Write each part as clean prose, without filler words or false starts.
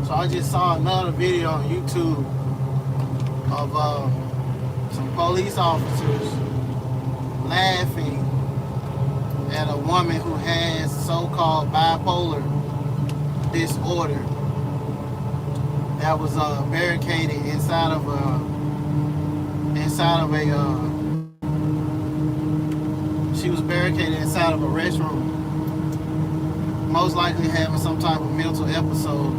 So I just saw another video on YouTube of some police officers laughing at a woman who has so-called bipolar disorder that was barricaded inside of a she was barricaded inside of a restroom, most likely having some type of mental episode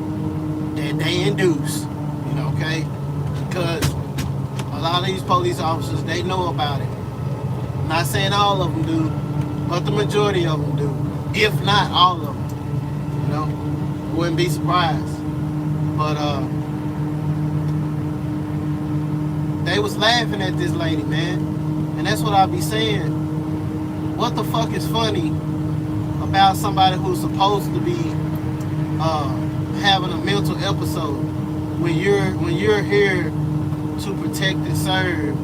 that they induce, okay? Because a lot of these police officers, they know about it. I'm not saying all of them do, but the majority of them do, if not all of them. Wouldn't be surprised. But they was laughing at this lady, man, and that's what I be saying. What the fuck is funny about somebody who's supposed to be having a mental episode when you're here to protect and serve,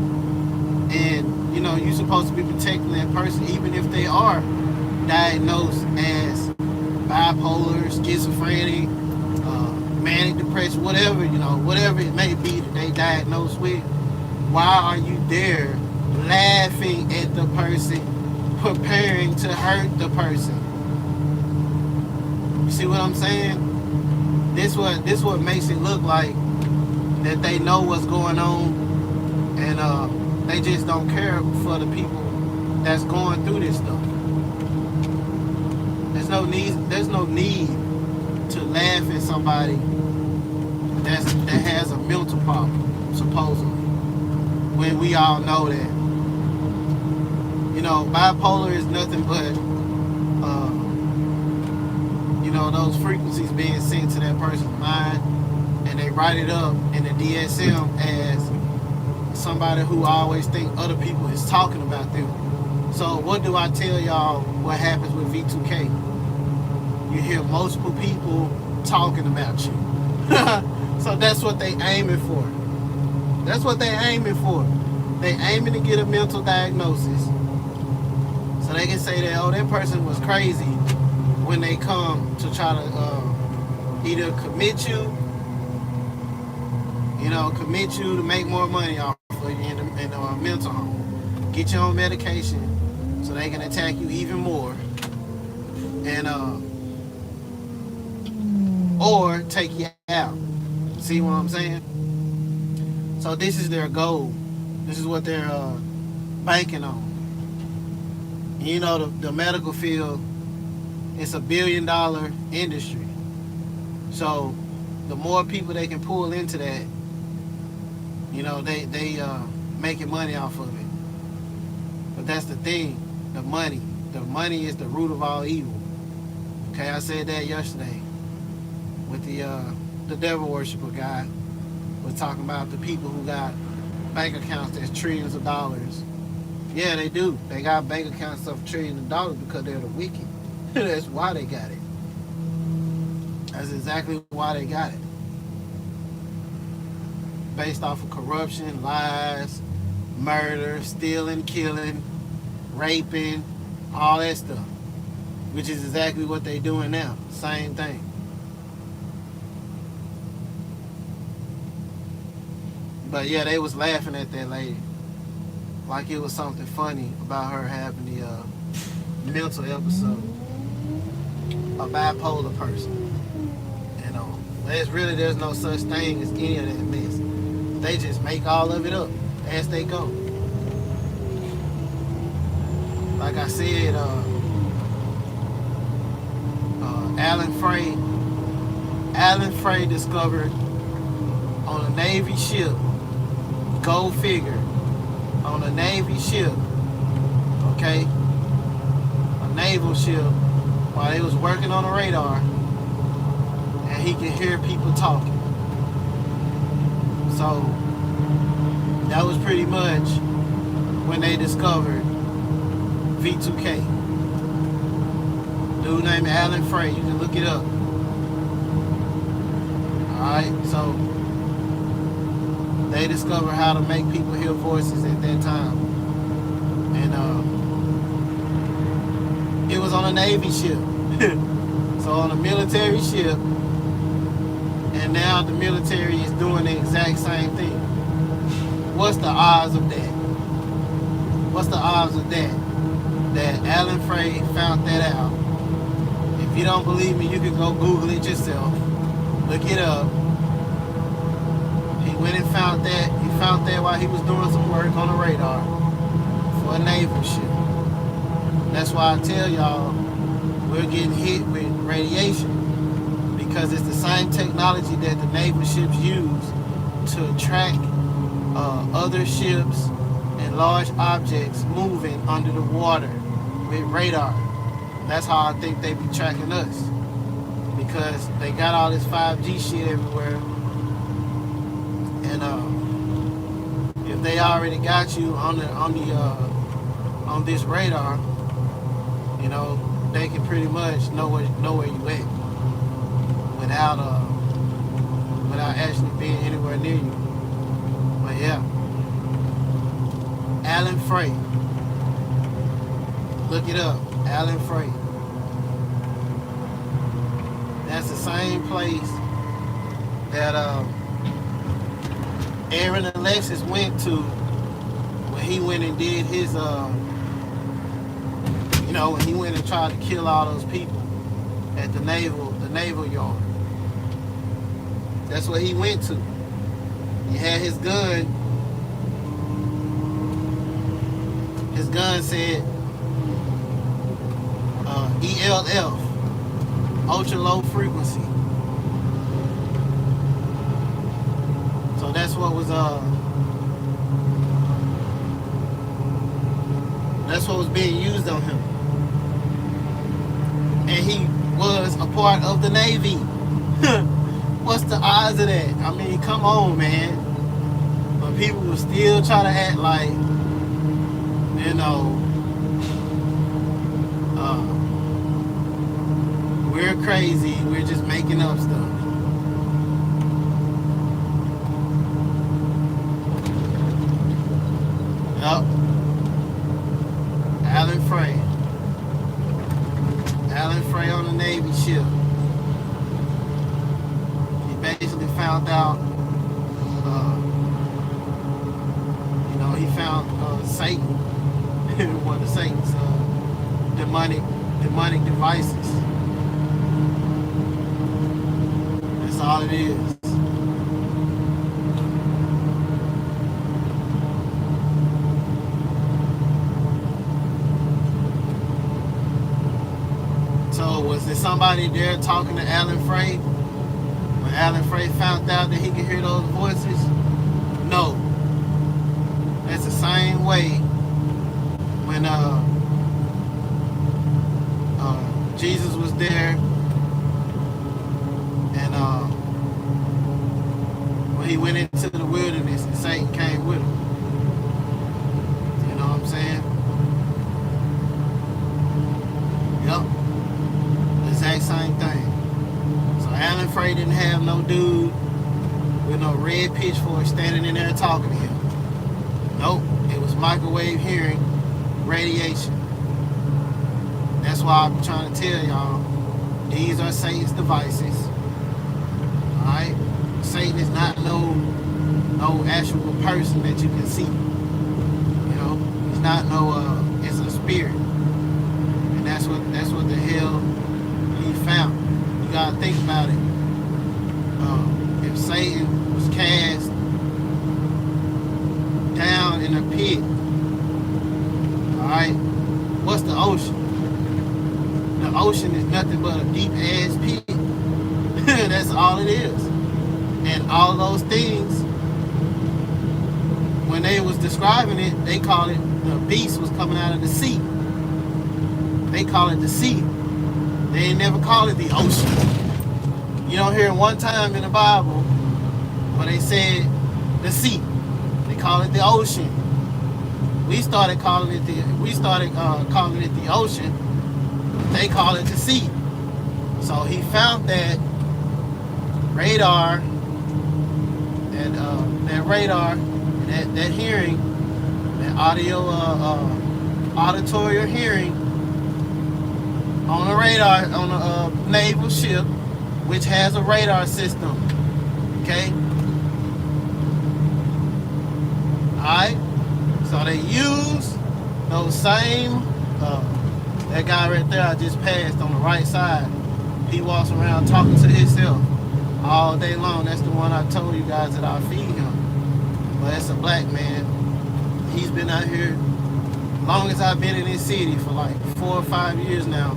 and you're supposed to be protecting that person even if they are diagnosed as bipolar, schizophrenic, manic depression, whatever it may be that they diagnosed with. Why are you there laughing at the person, preparing to hurt the person? You see what I'm saying? This what makes it look like that they know what's going on, and they just don't care for the people that's going through this stuff. There's no need to laugh at somebody that has a mental problem, supposedly, when we all know that bipolar is nothing but those frequencies being sent to that person's mind, and they write it up in the DSM as somebody who always think other people is talking about them. So what do I tell y'all what happens with V2K? You hear multiple people talking about you. So that's what they aiming for. That's what they aiming for. They aiming to get a mental diagnosis, so they can say that, oh, that person was crazy, when they come to try to either commit you to make more money off of you in a mental home, get you on medication so they can attack you even more, and or take you out. See what I'm saying? So this is their goal. This is what they're banking on. The medical field, it's $1 billion industry. So the more people they can pull into that, they making money off of it. But that's the thing, the money. The money is the root of all evil. Okay, I said that yesterday with the devil worshiper guy. Was talking about the people who got bank accounts that's trillions of dollars. Yeah, they do. They got bank accounts of trillions of dollars because they're the wicked. That's why they got it. That's exactly why they got it. Based off of corruption, lies, murder, stealing, killing, raping, all that stuff. Which is exactly what they're doing now. Same thing. But yeah, they was laughing at that lady like it was something funny about her having the mental episode. A bipolar person. There's no such thing as any of that mess. They just make all of it up as they go. Like I said, Alen Frey discovered on a Navy ship, go figure, on a Navy ship, okay, a naval ship, while they was working on a radar, and he could hear people talking. So that was pretty much when they discovered V2K. Dude named Alen Frey, you can look it up. Alright, so they discovered how to make people hear voices at that time. And it was on a Navy ship. So on a military ship, and now the military is doing the exact same thing. What's the odds of that? What's the odds of that? That Alen Frey found that out. If you don't believe me, you can go Google it yourself. Look it up. He went and found that. He found that while he was doing some work on the radar for a naval ship. That's why I tell y'all we're getting hit with radiation, because it's the same technology that the naval ships use to track other ships and large objects moving under the water with radar. That's how I think they be tracking us, because they got all this 5G shit everywhere, and if they already got you on this radar, you know, they can pretty much know where you at without actually being anywhere near you. But yeah, Alen Frey. Look it up, Alen Frey. That's the same place that Aaron and Alexis went to when he went and did his, you know, when he went and tried to kill all those people at the naval yard. That's what he went to. He had his gun. His gun said ELF, ultra low frequency. So that's what was being used on him. And he was a part of the Navy. What's the odds of that? I mean, come on, man. But people will still try to act like, you know, we're crazy, we're just making up stuff. Yep. Alen Frey. Alen Frey on the Navy ship. He basically found out, you know, he found Satan, one of Satan's demonic devices. That's all it is. So was there somebody there talking to Alen Frey when Alen Frey found out that he could hear those voices? No. That's the same way when Jesus was there, and when he went into the wilderness and Satan came with him. You know what I'm saying? Yep. Exact same thing. So Alen Frey didn't have no dude with no red pitchfork standing in there talking to him. Nope. It was microwave hearing, radiation. That's why I'm trying to tell y'all, these are Satan's devices. Alright? Satan is not no actual person that you can see. You know? He's not it's a spirit. And that's what the hell he found. You gotta think about it. If Satan was cast down in a pit, alright, what's the ocean? The ocean is nothing but a deep ass pit. That's all it is. And all those things, when they was describing it, they call it, the beast was coming out of the sea. They call it the sea. They ain't never call it the ocean. You don't hear one time in the Bible where they said the sea. They call it the ocean. We started calling it the ocean. They call it the sea. So he found that radar, and that hearing, that auditory hearing on a radar, on a naval ship, which has a radar system. Okay? Alright? So they use those same, that guy right there I just passed on the right side. He walks around talking to himself all day long. That's the one I told you guys that I feed him. But it's a black man. He's been out here long as I've been in this city, for like 4 or 5 years now,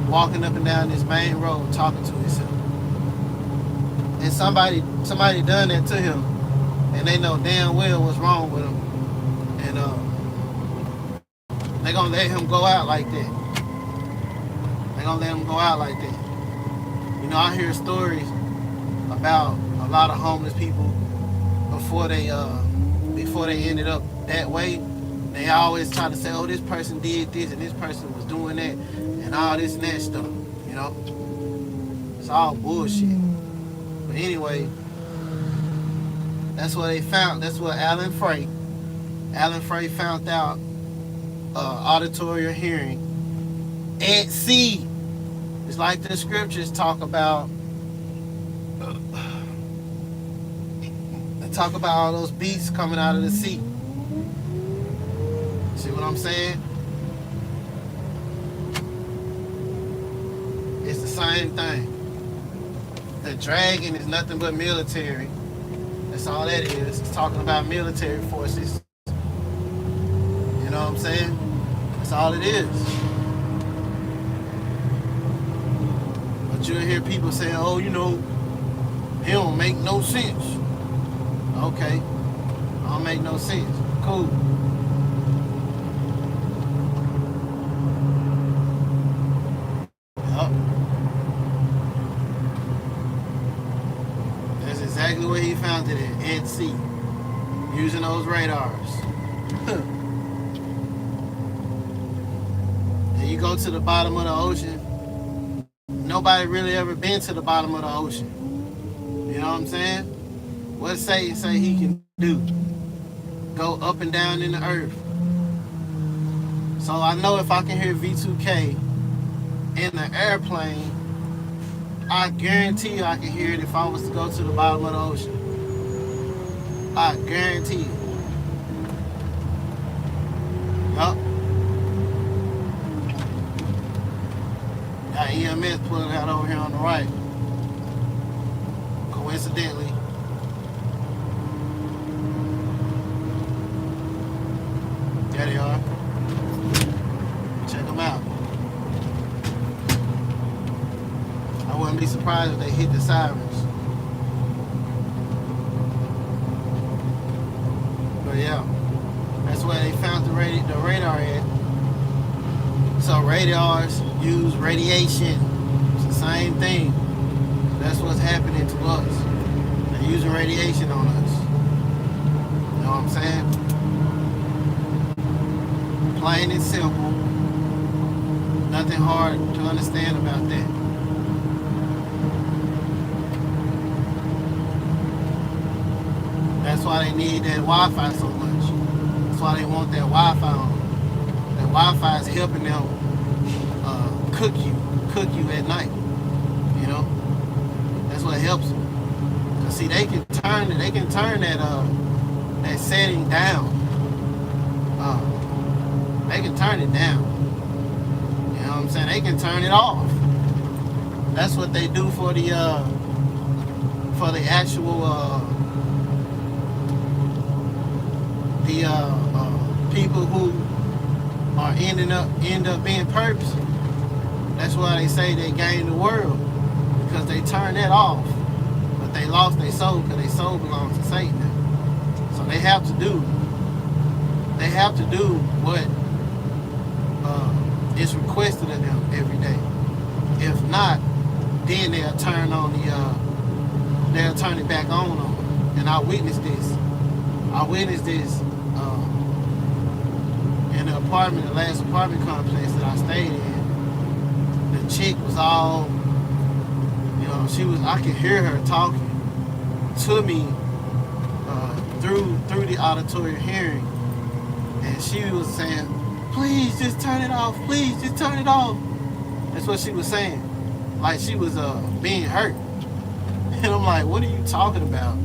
walking up and down this main road talking to himself. And somebody done that to him, and they know damn well what's wrong with him. And they gonna let him go out like that. They gonna let him go out like that. You know, I hear stories about a lot of homeless people before they ended up that way. They always try to say, oh, this person did this and this person was doing that and all this and that stuff, you know? It's all bullshit. But anyway, that's what they found. That's what Alen Frey found out, auditory hearing at sea. It's like the scriptures talk about. They talk about all those beasts coming out of the sea. See what I'm saying? It's the same thing. The dragon is nothing but military. That's all that is. It's talking about military forces. You know what I'm saying? That's all it is. But you'll hear people saying, oh, you know, it don't make no sense. Okay. It don't make no sense. Cool. That's exactly where he found it at sea, using those radars. And you go to the bottom of the ocean, nobody really ever been to the bottom of the ocean. You know what I'm saying? What Satan say he can do? Go up and down in the earth. So I know if I can hear V2K in the airplane, I guarantee you I can hear it if I was to go to the bottom of the ocean. I guarantee you. Yup. Got EMS pulling out over here on the right. Coincidentally. There they are. Check them out. I wouldn't be surprised if they hit the sirens. But yeah, that's where they found the radar at. So radars use radiation. It's the same thing. That's what's happening to us. They're using radiation on us. You know what I'm saying? Plain and simple. Nothing hard to understand about that. That's why they need that Wi-Fi so much. That's why they want that Wi-Fi on. That Wi-Fi is helping them cook you at night. You know, that's what helps them. Cause see, they can turn that setting down. They can turn it down. You know what I'm saying? They can turn it off. That's what they do for the actual people who are end up being perps. That's why they say they gained the world, because they turned that off. But they lost their soul, because their soul belongs to Satan now. So they have to do what is requested of them every day. If not, then they'll turn it back on them. And I witnessed this. In the last apartment complex that I stayed in. The chick was all, you know, I could hear her talking to me through the auditory hearing. And she was saying, please just turn it off. Please just turn it off. That's what she was saying. Like she was being hurt. And I'm like, what are you talking about?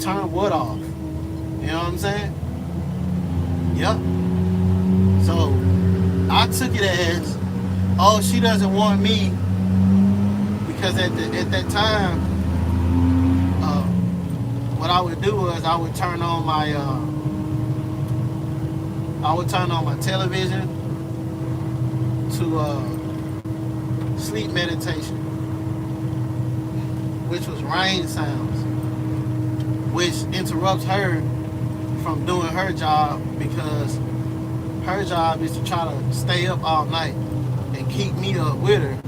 Turn what off? You know what I'm saying? Yep. So I took it as, oh, she doesn't want me because at that time, what I would do was I would turn on my television to sleep meditation, which was rain sounds, which interrupts her from doing her job, because her job is to try to stay up all night and keep me up with her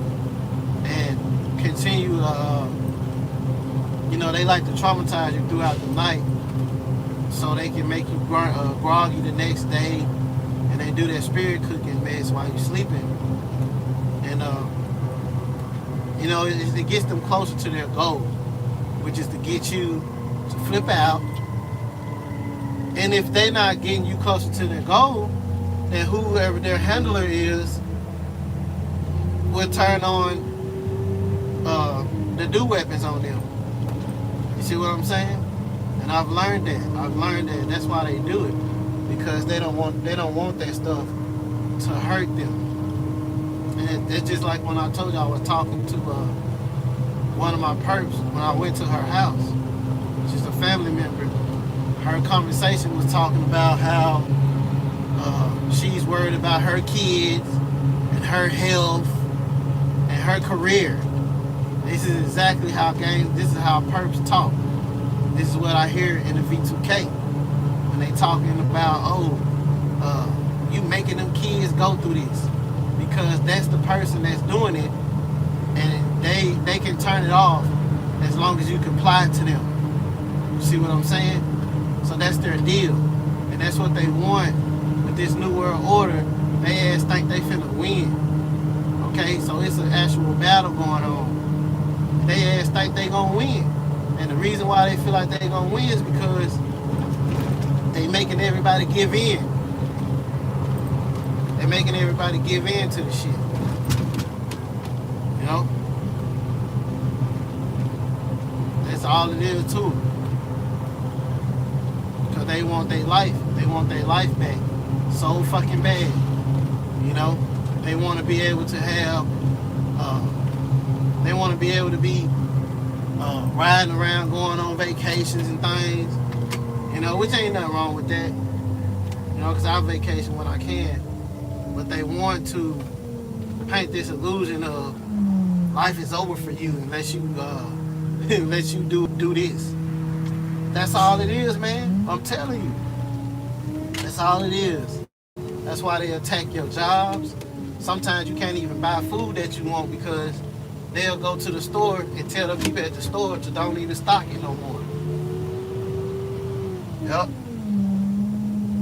and continue to, they like to traumatize you throughout the night so they can make you groggy the next day, and they do that spirit cooking mess while you're sleeping. And, it gets them closer to their goal, which is to get you to flip out. And if they're not getting you closer to their goal, then whoever their handler is will turn on the do weapons on them. You see what I'm saying? And I've learned that. That's why they do it, because they don't want that stuff to hurt them. And it's just like when I told you I was talking to one of my perps when I went to her house. She's a family member. Her conversation was talking about how she's worried about her kids and her health and her career. This is exactly how this is how perps talk. This is what I hear in the V2K when they talking about, you making them kids go through this, because that's the person that's doing it, and they can turn it off as long as you comply to them. You see what I'm saying? So that's their deal, and that's what they want with this new world order. They ass think they finna win. Okay, so it's an actual battle going on. They ass think they gonna win, and the reason why they feel like they gonna win is because they making everybody give in. They're making everybody give in to the shit. You know? That's all it is to it. Because they want their life. They want their life back so fucking bad. You know? They want to be able to have, they want to be able to be riding around, going on vacations and things. You know, which ain't nothing wrong with that. You know, because I vacation when I can. But they want to paint this illusion of life is over for you unless you do this. That's all it is, man. I'm telling you. That's all it is. That's why they attack your jobs. Sometimes you can't even buy food that you want because they'll go to the store and tell the people at the store to don't even stock it no more. Yep.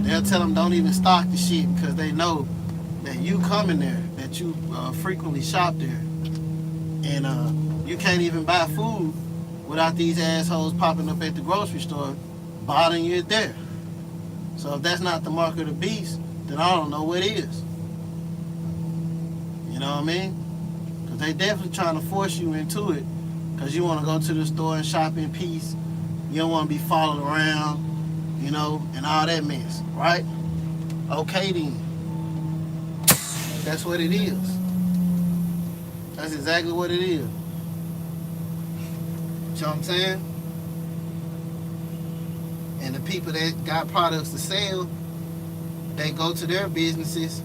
They'll tell them don't even stock the shit because they know that you come in there, that you frequently shop there, and you can't even buy food without these assholes popping up at the grocery store bothering you there. So if that's not the mark of the beast, then I don't know what is. You know what I mean? Because they definitely trying to force you into it because you want to go to the store and shop in peace. You don't want to be followed around, you know, and all that mess, right? Okay then. That's what it is. That's exactly what it is. You know what I'm saying? And the people that got products to sell, they go to their businesses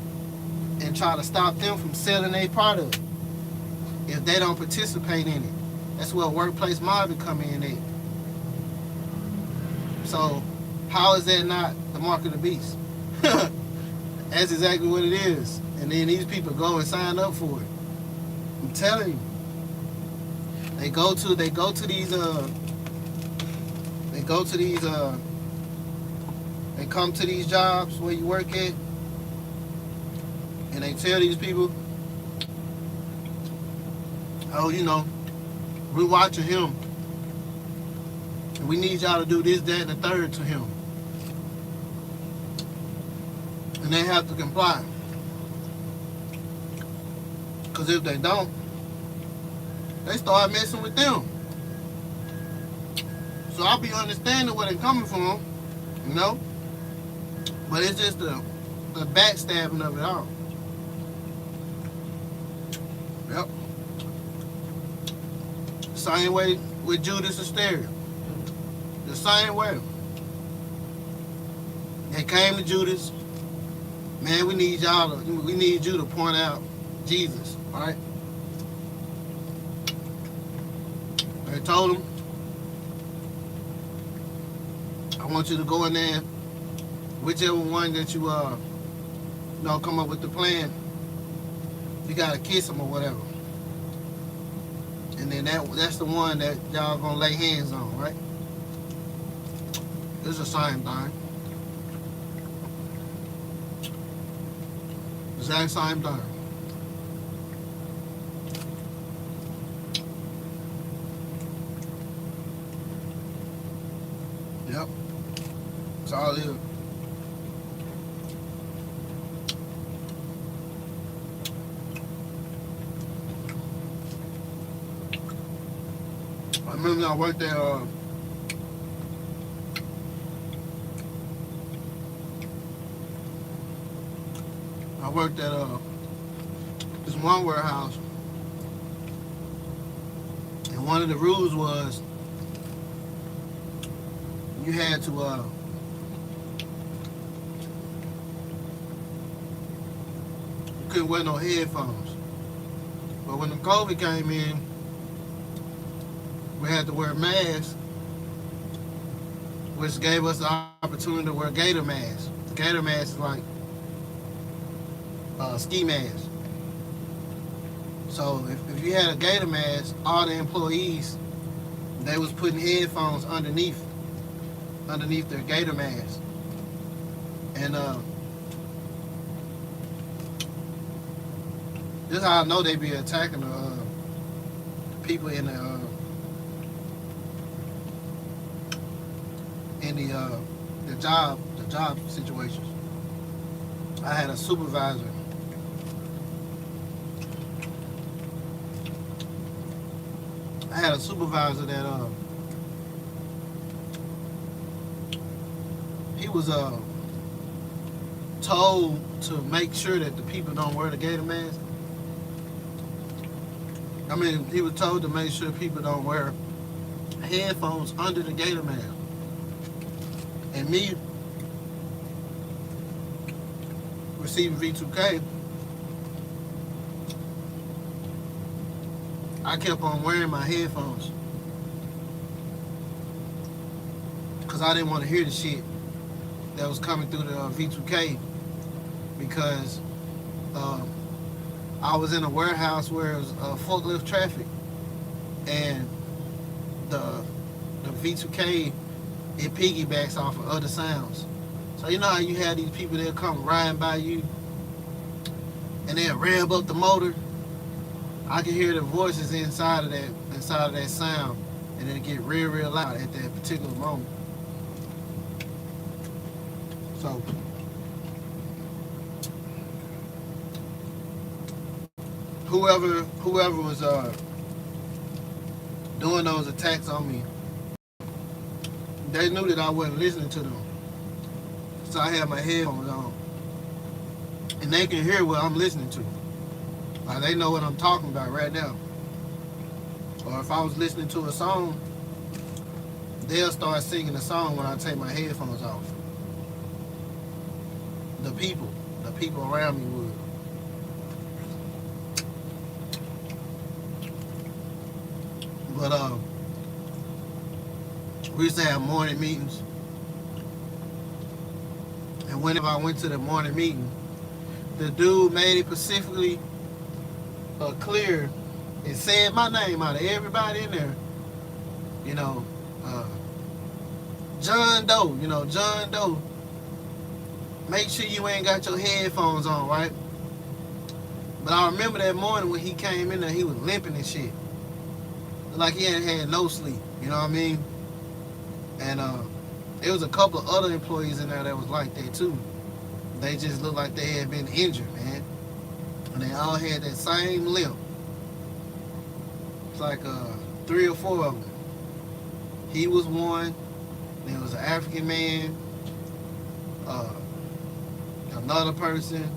and try to stop them from selling their product if they don't participate in it. That's where workplace mobbing come in at. So how is that not the mark of the beast? That's exactly what it is. And then these people go and sign up for it. I'm telling you. They come to these jobs where you work at, and they tell these people, oh, you know, we're watching him, and we need y'all to do this, that, and the third to him. And they have to comply. Because if they don't, they start messing with them. So I'll be understanding where they're coming from, you know. But it's just the backstabbing of it all. Yep. Same way with Judas Iscariot. The same way. They came to Judas. Man, we need you to point out Jesus, right? They told him, I want you to go in there, whichever one that you come up with the plan. You gotta kiss him or whatever. And then that's the one that y'all gonna lay hands on, right? It's the same thing. Exact same thing. Yep. That's all it is. I remember I worked at this one warehouse, and one of the rules was you had to you couldn't wear no headphones. But when the COVID came in, we had to wear masks, which gave us the opportunity to wear gator masks. Gator masks is like ski mask. So if you had a gator mask, all the employees, they was putting headphones underneath their gator mask. And this is how I know they be attacking the people in the job situations. I had a supervisor. That he was told to make sure that the people don't wear the gator mask. I mean, he was told to make sure people don't wear headphones under the gator mask. And me receiving V2K, I kept on wearing my headphones because I didn't want to hear the shit that was coming through the V2K, because I was in a warehouse where it was forklift traffic, and the V2K, it piggybacks off of other sounds. So you know how you have these people that come riding by you and they'll rev up the motor? I can hear the voices inside of that sound, and it'll get real, real loud at that particular moment. So whoever was doing those attacks on me, they knew that I wasn't listening to them. So I had my headphones on, and they can hear what I'm listening to. Like, they know what I'm talking about right now. Or if I was listening to a song, they'll start singing the song when I take my headphones off. The people around me would. But we used to have morning meetings, and whenever I went to the morning meeting, the dude made it specifically clear and said my name out of everybody in there. You know, John Doe. John Doe. Make sure you ain't got your headphones on, right? But I remember that morning when he came in there, he was limping and shit. Like he hadn't had no sleep, you know what I mean? And there was a couple of other employees in there that was like that too. They just looked like they had been injured, man. And they all had that same limp. It's like 3 or 4 of them. He was one. There was an African man, uh, another person,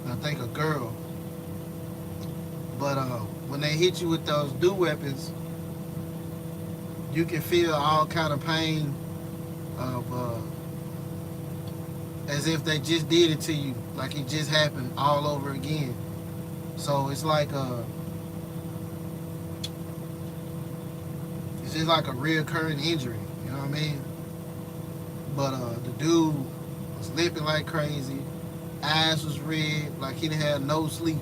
I think a girl. But when they hit you with those dew weapons, you can feel all kind of pain of as if they just did it to you, like it just happened all over again. So it's just like a reoccurring injury. You know what I mean? But the dude was limping like crazy. Eyes was red, like he didn't have no sleep.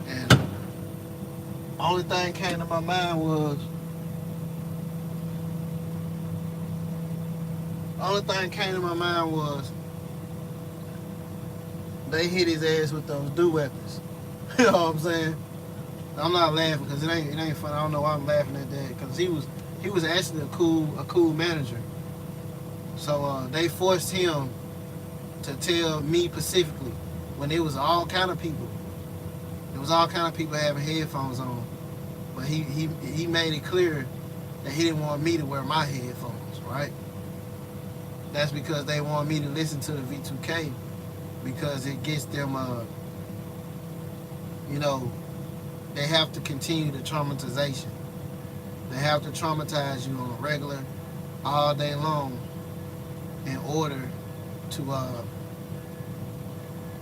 And only thing came to my mind was they hit his ass with those dew weapons. You know what I'm saying? I'm not laughing because it ain't funny. I don't know why I'm laughing at that because he was actually a cool manager. So they forced him to tell me specifically when it was all kind of people. There was all kind of people having headphones on, but he made it clear that he didn't want me to wear my headphones, right? That's because they want me to listen to the V2K because it gets them, you know, they have to continue the traumatization. They have to traumatize you on a regular, all day long in order to,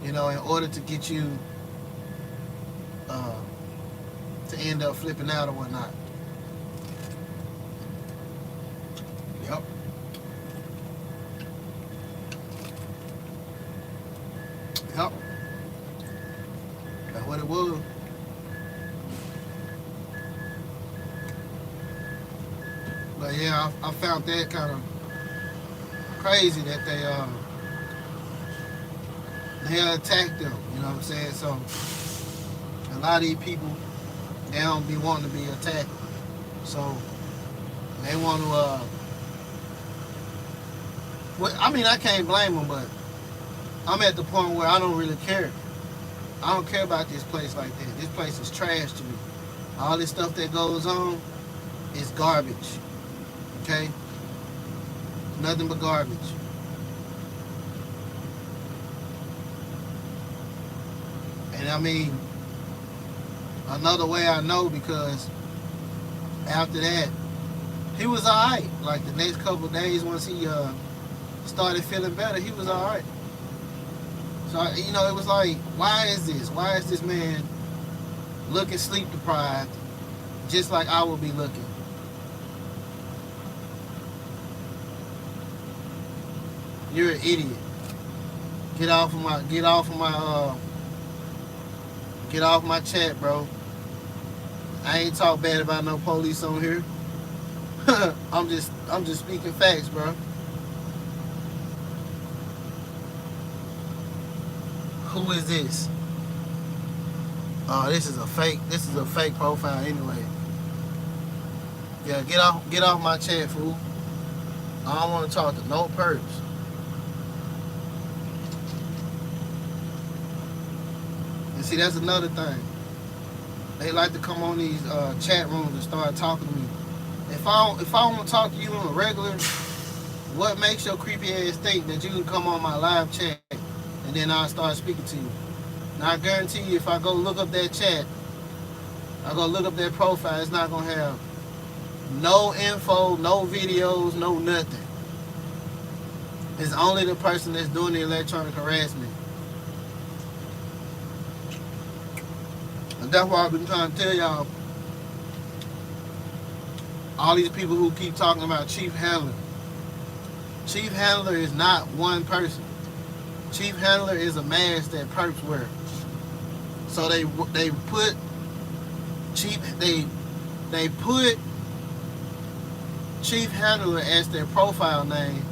in order to get you to end up flipping out or whatnot. Yep. Yep. That's what it was. But yeah, I found that kind of crazy that they attacked them. You know what I'm saying? So a lot of these people, they don't be wanting to be attacked. So they want to. Well, I mean, I can't blame them, but I'm at the point where I don't really care. I don't care about this place like that. This place is trash to me. All this stuff that goes on is garbage. Okay? Nothing but garbage. And I mean, another way I know because after that, he was alright. Like the next couple of days, once he started feeling better, he was alright. So, it was like, why is this? Why is this man looking sleep deprived just like I would be looking? You're an idiot. Get off my chat, bro. I ain't talk bad about no police on here. I'm just speaking facts, bro. Who is this? Oh, this is a fake profile anyway. Yeah, get off my chat, fool. I don't want to talk to no perps. And see, that's another thing. They like to come on these chat rooms and start talking to me. If I want to talk to you on a regular, what makes your creepy ass think that you can come on my live chat and then I'll start speaking to you? Now I guarantee you, if I go look up that chat, I go look up that profile, it's not gonna have no info, no videos, no nothing. It's only the person that's doing the electronic harassment. And that's why I've been trying to tell y'all, all these people who keep talking about Chief Handler. Chief Handler is not one person. Chief Handler is a mask that perps wear. So they put Chief Handler as their profile name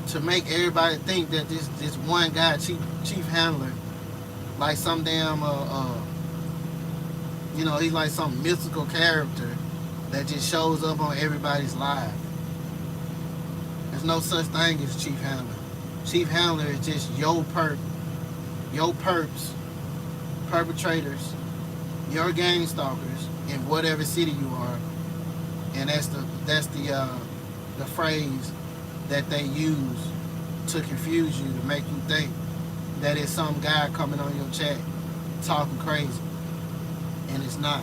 to make everybody think that this one guy, Chief Handler, like some damn he's like some mystical character that just shows up on everybody's live. There's no such thing as Chief Handler. Chief Handler is just your perps, perpetrators, your gang stalkers in whatever city you are, And the phrase that they use to confuse you, to make you think that it's some guy coming on your chat talking crazy, and it's not.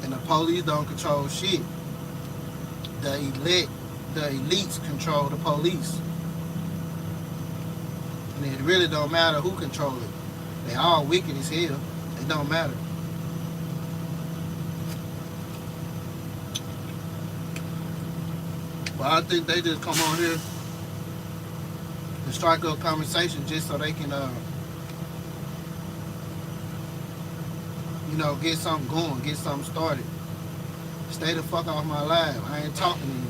And the police don't control shit. The elites control the police. And it really don't matter who control it. They all wicked as hell. It don't matter. But I think they just come on here and strike up conversation just so they can, get something going, get something started. Stay the fuck off my live. I ain't talking to you.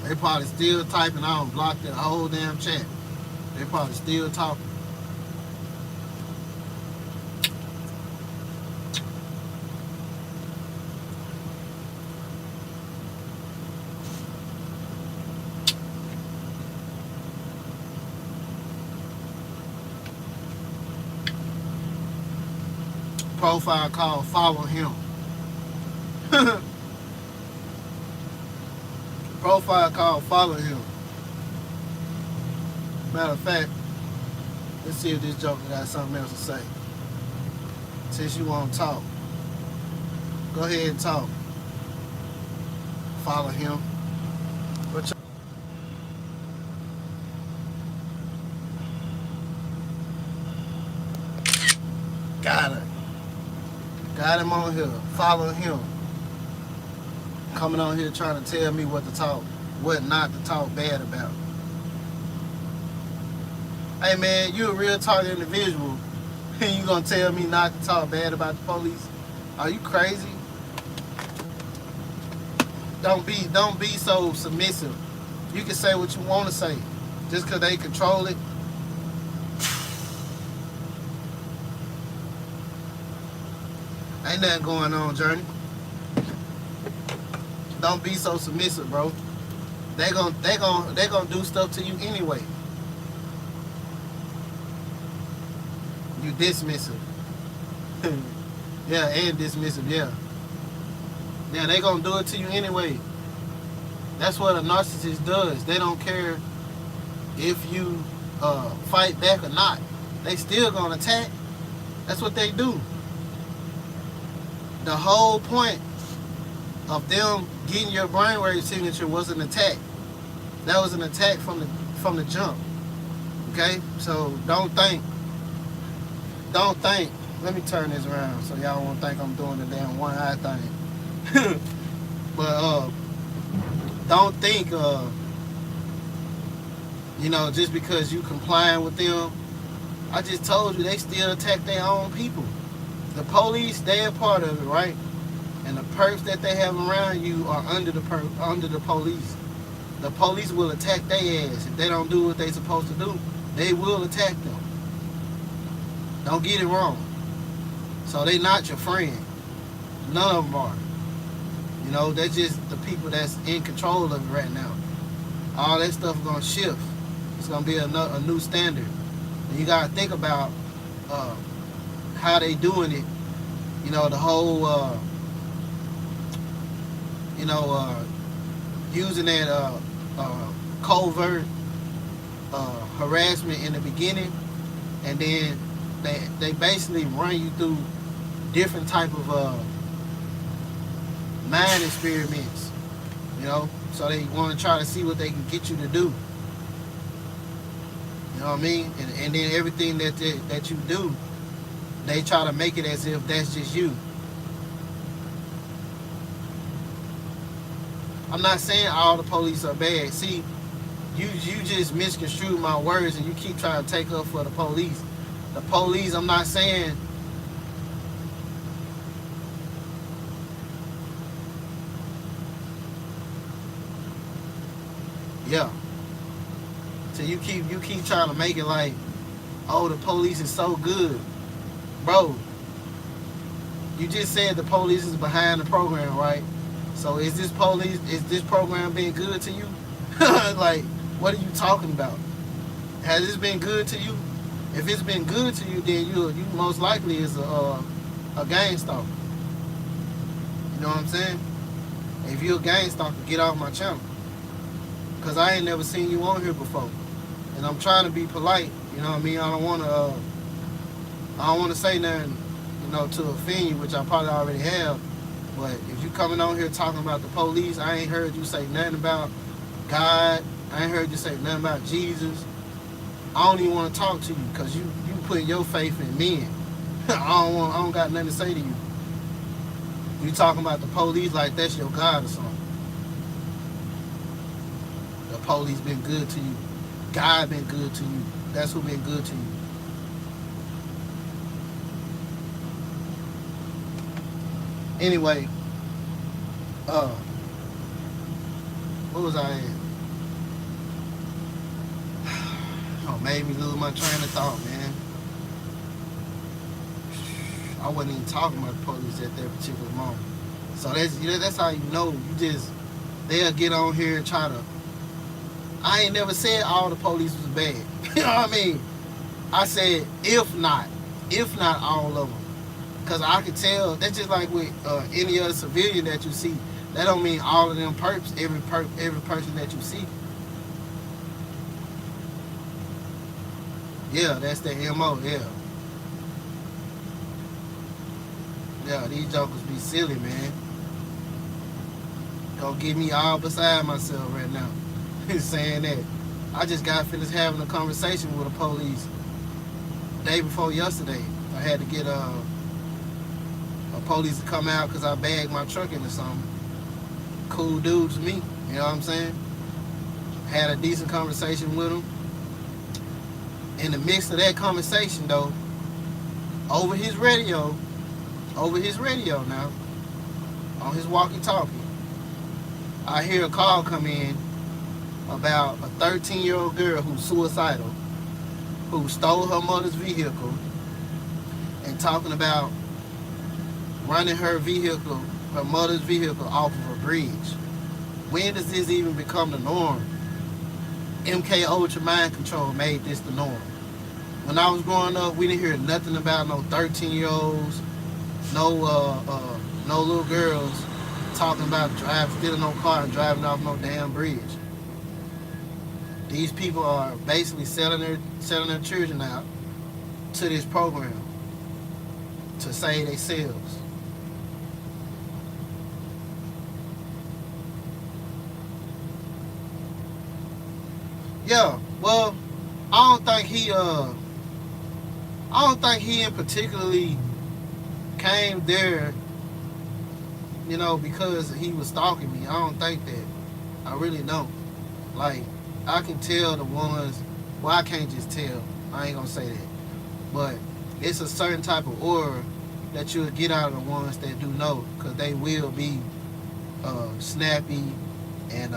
They probably still typing. I don't block that whole damn chat. They probably still talking. Profile called follow him. Profile called follow him. Matter of fact, let's see if this joker got something else to say. Since you want to talk, go ahead and talk. Follow him. Got it. Got him on here. Follow him. Coming on here trying to tell me what to talk, what not to talk bad about. Hey man, you a real talk individual, and you gonna tell me not to talk bad about the police? Are you crazy? Don't be so submissive. You can say what you want to say, just because they control it. Ain't nothing going on, Journey. Don't be so submissive, bro. They gonna do stuff to you anyway. You dismissive. Yeah, and dismissive, yeah. Yeah, they gonna do it to you anyway. That's what a narcissist does. They don't care if you fight back or not. They still gonna attack. That's what they do. The whole point of them getting your brainwave signature was an attack. That was an attack from the jump. Okay? So don't think. Let me turn this around so y'all won't think I'm doing the damn one eye thing. But don't think just because you complying with them. I just told you they still attack their own people. The police, they are part of it, right? And the perks that they have around you are under the police. The police will attack their ass. If they don't do what they supposed to do, they will attack them. Don't get it wrong. So they not your friend. None of them are. They're just the people that's in control of it right now. All that stuff is gonna shift. It's gonna be a new standard. And you gotta think about how they doing it. The whole using that covert harassment in the beginning, and then they basically run you through different type of mind experiments, so they want to try to see what they can get you to do. You know what I mean? And then everything that you do, they try to make it as if that's just you. I'm not saying all the police are bad. See, you just misconstrued my words and you keep trying to take up for the police. The police, I'm not saying yeah. So you keep trying to make it like, oh, the police is so good. Bro, you just said the police is behind the program, right? So is this police? Is this program being good to you? Like, what are you talking about? Has this been good to you? If it's been good to you, then you most likely is a gang stalker. You know what I'm saying? If you're a gang stalker, get off my channel. Cause I ain't never seen you on here before, and I'm trying to be polite. You know what I mean? I don't wanna say nothing, to offend you, which I probably already have. But if you coming on here talking about the police, I ain't heard you say nothing about God. I ain't heard you say nothing about Jesus. I don't even want to talk to you because you put your faith in men. I don't got nothing to say to you. You talking about the police like that's your God or something. The police been good to you. God been good to you. That's who been good to you. Anyway, what was I in? Oh, made me lose my train of thought, man. I wasn't even talking about the police at that particular moment. So that's how you know. They'll get on here and try to. I ain't never said all the police was bad. You know what I mean? I said if not all of them. Because I could tell, that's just like with any other civilian that you see. That don't mean all of them perps, every person that you see. Yeah, that's their MO, yeah. Yeah, these jokers be silly, man. Don't get me all beside myself right now. Saying that. I just got finished having a conversation with the police the day before yesterday. I had to get a police to come out because I bagged my truck into something. Cool dude to me, you know what I'm saying? Had a decent conversation with him. In the midst of that conversation, though, over his radio now, on his walkie-talkie, I hear a call come in about a 13-year-old girl who's suicidal, who stole her mother's vehicle, and talking about running her mother's vehicle off of a bridge. When does this even become the norm? MK Ultra Mind Control made this the norm. When I was growing up, we didn't hear nothing about no 13-year-olds, no little girls talking about stealing no car and driving off no damn bridge. These people are basically selling their children out to this program to save themselves. Yeah, well, I don't think he in particularly came there, because he was stalking me. I don't think that. I really don't. Like, I can tell the ones, well, I can't just tell. I ain't gonna say that. But it's a certain type of aura that you'll get out of the ones that do know, because they will be snappy and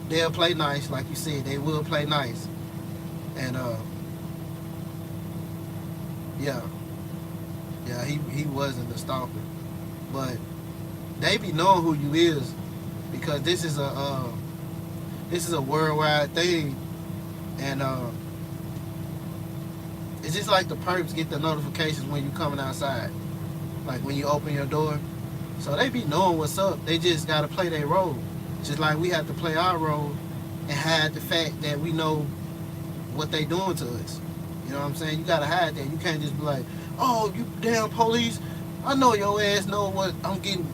they'll play nice, like you said. They will play nice, and yeah, he wasn't the stalker, but they be knowing who you is because this is a worldwide thing, and it's just like the perps get the notifications when you coming outside, like when you open your door. So they be knowing what's up. They just gotta play their role. Just like we have to play our role and hide the fact that we know what they doing to us. You know what I'm saying? You gotta hide that. You can't just be like, oh, you damn police, I know your ass know what I'm getting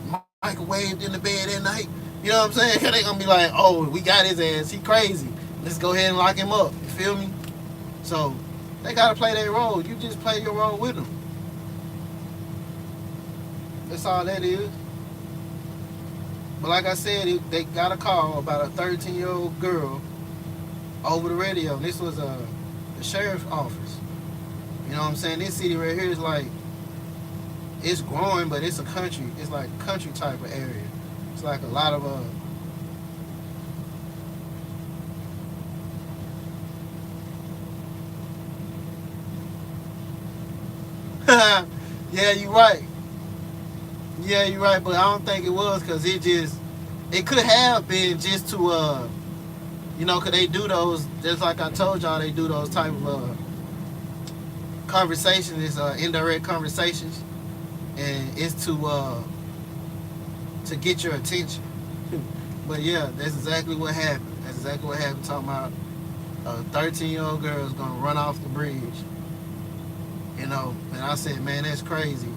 microwaved in the bed at night. You know what I'm saying? Cause they gonna be like, oh, we got his ass, he crazy. Let's go ahead and lock him up. You feel me? So they gotta play their role. You just play your role with them. That's all that is. But like I said, they got a call about a 13-year-old girl over the radio. And this was the sheriff's office. You know what I'm saying? This city right here is like, it's growing, but it's a country. It's like a country type of area. It's like a lot of yeah, you right. Yeah, you're right, but I don't think it was because it could have been just to, because they do those, just like I told y'all, they do those type of conversations, indirect conversations, and it's to get your attention. But yeah, that's exactly what happened. That's exactly what happened. Talking about a 13-year-old girl is gonna run off the bridge, and I said, man, that's crazy.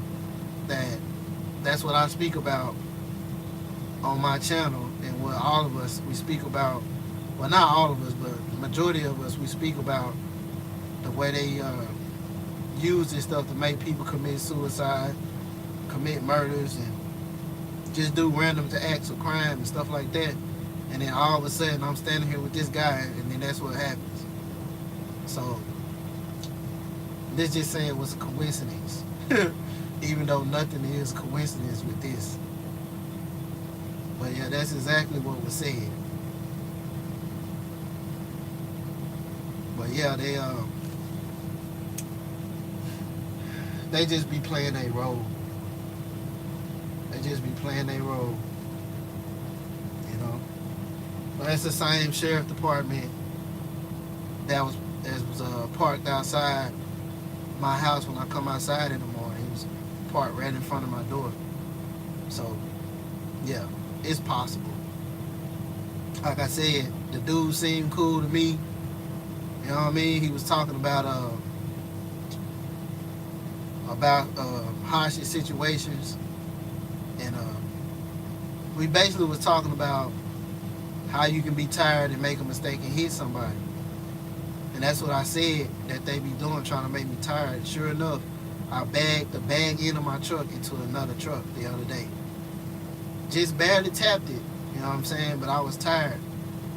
That's what I speak about on my channel, and what all of us we speak about. Well, not all of us, but the majority of us we speak about the way they use this stuff to make people commit suicide, commit murders, and just do random acts of crime and stuff like that. And then all of a sudden, I'm standing here with this guy, and then that's what happens. So this just saying it was a coincidence, even though nothing is coincidence with this. But yeah, that's exactly what was said. But yeah, they just be playing a role. They just be playing a role, you know. But that's the same sheriff department that was parked outside my house when I come outside in the morning. He was parked right in front of my door. So yeah, it's possible. Like I said, the dude seemed cool to me. You know what I mean? He was talking about hostage situations, and we basically was talking about how you can be tired and make a mistake and hit somebody. And that's what I said that they be doing, trying to make me tired. Sure enough, I bagged the bag end of my truck into another truck the other day. Just barely tapped it, you know what I'm saying? But I was tired.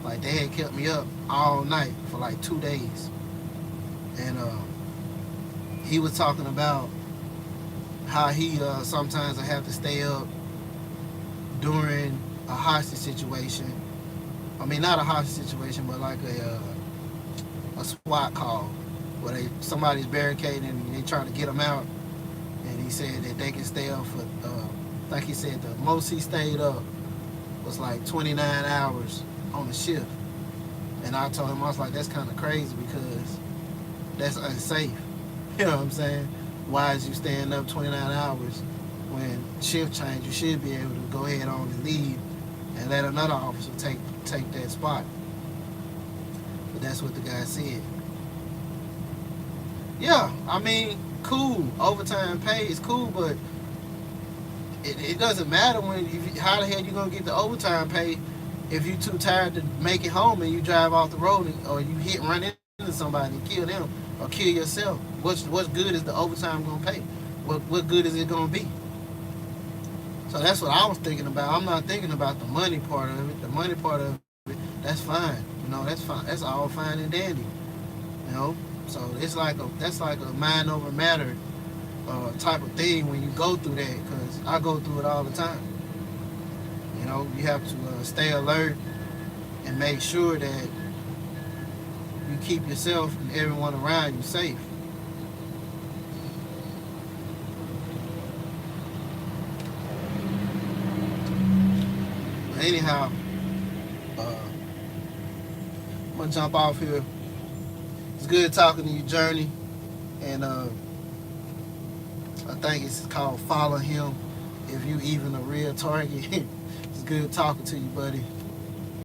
Like, they had kept me up all night for like 2 days. And he was talking about how he sometimes I have to stay up during a hostage situation. I mean, not a hostage situation, but like a SWAT call where somebody's barricading and they trying to get them out. And he said that they can stay up for, like he said, the most he stayed up was like 29 hours on the shift. And I told him, I was like, that's kind of crazy because that's unsafe. You know what I'm saying? Why is you staying up 29 hours when shift change? You should be able to go ahead on and leave and let another officer take that spot. But that's what the guy said. Yeah, I mean, cool. Overtime pay is cool, but it doesn't matter how the hell you gonna get the overtime pay if you too tired to make it home and you drive off the road or you run into somebody and kill them or kill yourself. What's good is the overtime gonna pay? What good is it gonna be? So that's what I was thinking about. I'm not thinking about the money part of it. The money part of it, that's fine. That's fine. That's all fine and dandy. So that's like a mind over matter type of thing when you go through that, because I go through it all the time. You have to stay alert and make sure that you keep yourself and everyone around you safe. But anyhow, I'm gonna jump off here. It's good talking to you, Journey, and I think it's called Follow Him If You Even a Real Target. It's good talking to you, buddy.